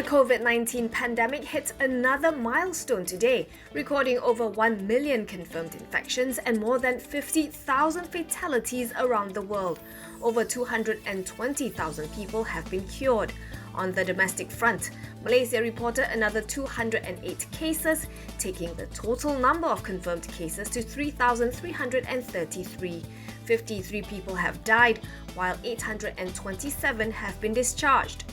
The COVID-19 pandemic hit another milestone today, recording over 1 million confirmed infections and more than 50,000 fatalities around the world. Over 220,000 people have been cured. On the domestic front, Malaysia reported another 208 cases, taking the total number of confirmed cases to 3,333. 53 people have died, while 827 have been discharged.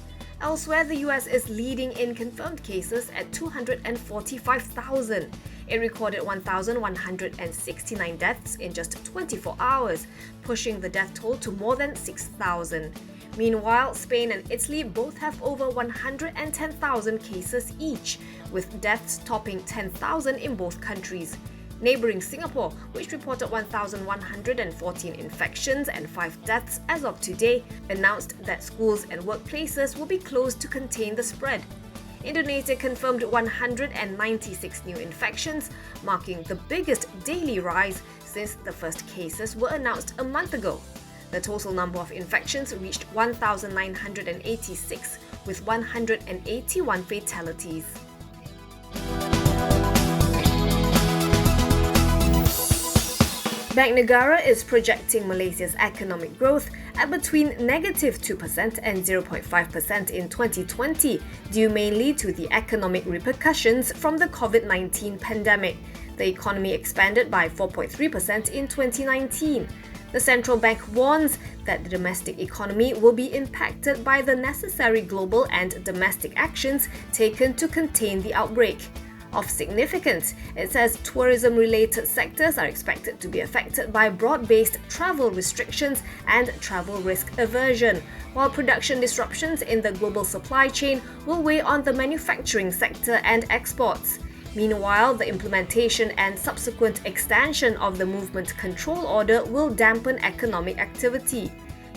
Elsewhere, the US is leading in confirmed cases at 245,000. It recorded 1,169 deaths in just 24 hours, pushing the death toll to more than 6,000. Meanwhile, Spain and Italy both have over 110,000 cases each, with deaths topping 10,000 in both countries. Neighbouring Singapore, which reported 1,114 infections and 5 deaths as of today, announced that schools and workplaces will be closed to contain the spread. Indonesia confirmed 196 new infections, marking the biggest daily rise since the first cases were announced a month ago. The total number of infections reached 1,986, with 181 fatalities. Bank Negara is projecting Malaysia's economic growth at between -2% and 0.5% in 2020, due mainly to the economic repercussions from the Covid-19 pandemic. The economy expanded by 4.3% in 2019. The central bank warns that the domestic economy will be impacted by the necessary global and domestic actions taken to contain the outbreak. Of significance, it says tourism-related sectors are expected to be affected by broad-based travel restrictions and travel risk aversion, while production disruptions in the global supply chain will weigh on the manufacturing sector and exports. Meanwhile, the implementation and subsequent extension of the movement control order will dampen economic activity.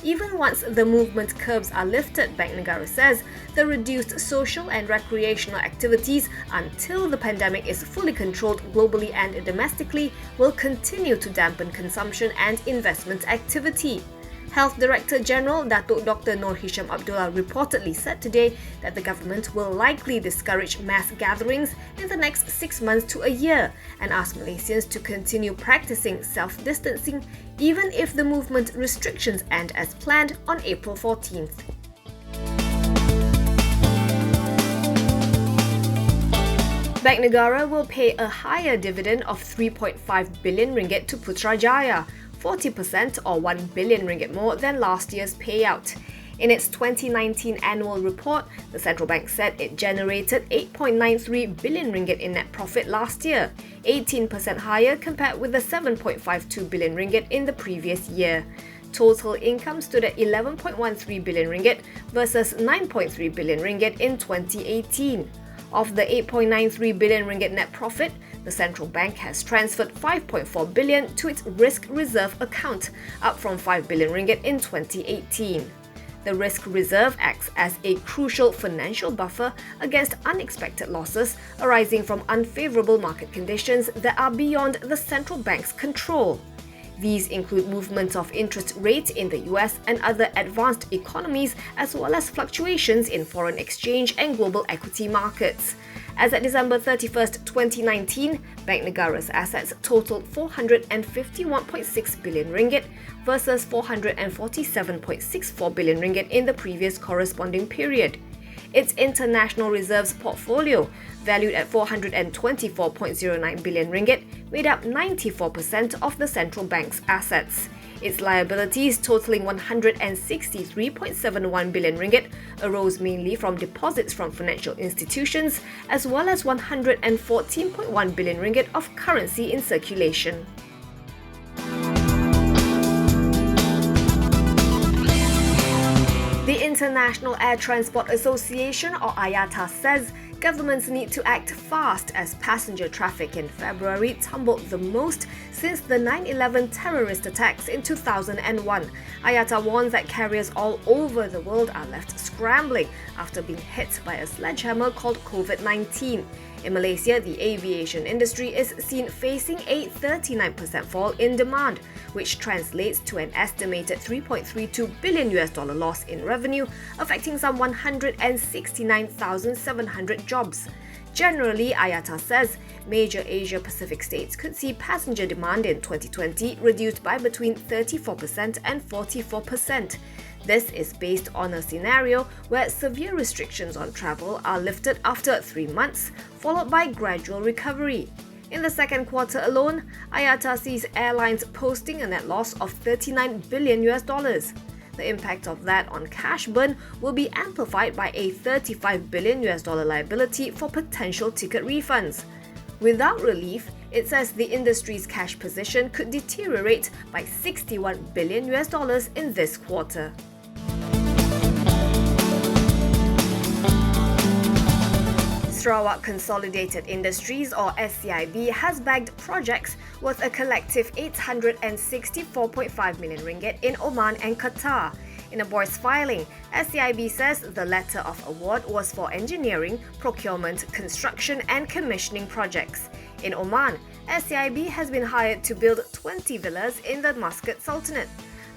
Even once the movement curbs are lifted, Bank Negara says, the reduced social and recreational activities until the pandemic is fully controlled globally and domestically will continue to dampen consumption and investment activity. Health Director General Datuk Dr. Noor Hisham Abdullah reportedly said today that the government will likely discourage mass gatherings in the next 6 months to a year and ask Malaysians to continue practicing self-distancing even if the movement restrictions end as planned on April 14th. Bank Negara will pay a higher dividend of 3.5 billion ringgit to Putrajaya, 40% or 1 billion ringgit more than last year's payout. In its 2019 annual report, the central bank said it generated 8.93 billion ringgit in net profit last year, 18% higher compared with the 7.52 billion ringgit in the previous year. Total income stood at 11.13 billion ringgit versus 9.3 billion ringgit in 2018. Of the 8.93 billion ringgit net profit, the central bank has transferred 5.4 billion to its risk reserve account, up from 5 billion ringgit in 2018. The risk reserve acts as a crucial financial buffer against unexpected losses arising from unfavorable market conditions that are beyond the central bank's control. These include movements of interest rates in the US and other advanced economies, as well as fluctuations in foreign exchange and global equity markets. As at December 31st, 2019, Bank Negara's assets totaled 451.6 billion ringgit versus 447.64 billion ringgit in the previous corresponding period. Its international reserves portfolio, valued at 424.09 billion ringgit, made up 94% of the central bank's assets. Its liabilities, totaling 163.71 billion ringgit, arose mainly from deposits from financial institutions, as well as 114.1 billion ringgit of currency in circulation. The International Air Transport Association, or IATA, says governments need to act fast as passenger traffic in February tumbled the most since the 9/11 terrorist attacks in 2001. IATA warns that carriers all over the world are left scrambling after being hit by a sledgehammer called Covid-19. In Malaysia, the aviation industry is seen facing a 39% fall in demand, which translates to an estimated $3.32 billion loss in revenue, affecting some 169,700 jobs. Generally, IATA says major Asia-Pacific states could see passenger demand in 2020 reduced by between 34% and 44%. This is based on a scenario where severe restrictions on travel are lifted after 3 months, followed by gradual recovery. In the second quarter alone, IATA sees airlines posting a net loss of $39 billion. The impact of that on cash burn will be amplified by a $35 billion liability for potential ticket refunds. Without relief, it says the industry's cash position could deteriorate by $61 billion in this quarter. Sarawak Consolidated Industries, or SCIB, has bagged projects worth a collective $864.5 million in Oman and Qatar. In a Bourse filing, SCIB says the letter of award was for engineering, procurement, construction and commissioning projects. In Oman, SCIB has been hired to build 20 villas in the Muscat Sultanate.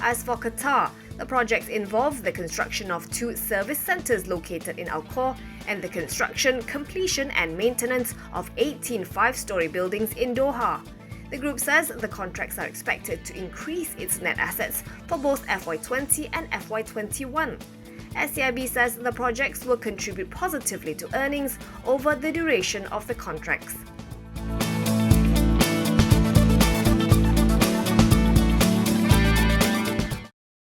As for Qatar, the projects involve the construction of 2 service centres located in Al-Khor and the construction, completion and maintenance of 18 5-storey buildings in Doha. The group says the contracts are expected to increase its net assets for both FY20 and FY21. SCIB says the projects will contribute positively to earnings over the duration of the contracts.